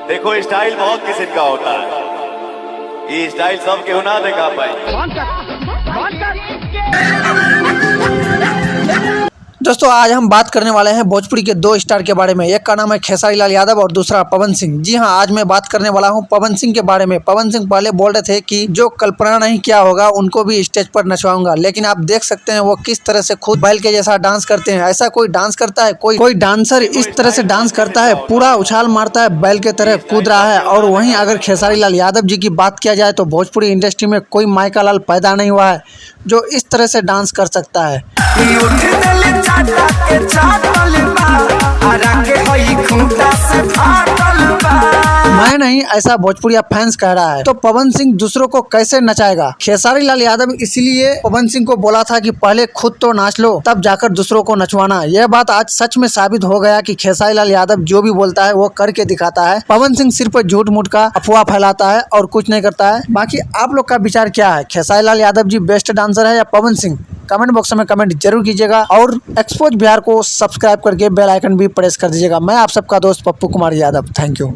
देखो स्टाइल बहुत किस्म का होता है, ये स्टाइल सब केहू ना दिखा पाए। दोस्तों आज हम बात करने वाले हैं भोजपुरी के दो स्टार के बारे में। एक का नाम है खेसारी लाल यादव और दूसरा पवन सिंह। जी हां, आज मैं बात करने वाला हूं पवन सिंह के बारे में। पवन सिंह पहले बोल रहे थे कि जो कल्पना नहीं किया होगा उनको भी स्टेज पर नचवाऊंगा, लेकिन आप देख सकते हैं वो किस तरह से खुद बैल के जैसा डांस करते हैं। ऐसा कोई डांस करता है? कोई डांसर इस तरह से डांस करता है, पूरा उछाल मारता है, बैल के तरह कूद रहा है। और वहीं अगर खेसारी लाल यादव जी की बात किया जाए तो भोजपुरी इंडस्ट्री में कोई माइका लाल पैदा नहीं हुआ है जो इस तरह से डांस कर सकता है। मैं नहीं, ऐसा भोजपुरिया फैंस कह रहा है। तो पवन सिंह दूसरों को कैसे नचाएगा? खेसारी लाल यादव इसलिए पवन सिंह को बोला था कि पहले खुद तो नाच लो तब जाकर दूसरों को नचवाना। यह बात आज सच में साबित हो गया कि खेसारी लाल यादव जो भी बोलता है वो करके दिखाता है। पवन सिंह सिर्फ झूठ मूठ का अफवाह फैलाता है और कुछ नहीं करता है। बाकी आप लोग का विचार क्या है? खेसारी लाल यादव जी बेस्ट डांसर है या पवन सिंह? कमेंट बॉक्स में कमेंट जरूर कीजिएगा और एक्सपोज बिहार को सब्सक्राइब करके बेल आइकन भी प्रेस कर दीजिएगा। मैं आप सबका दोस्त पप्पू कुमार यादव। Thank you.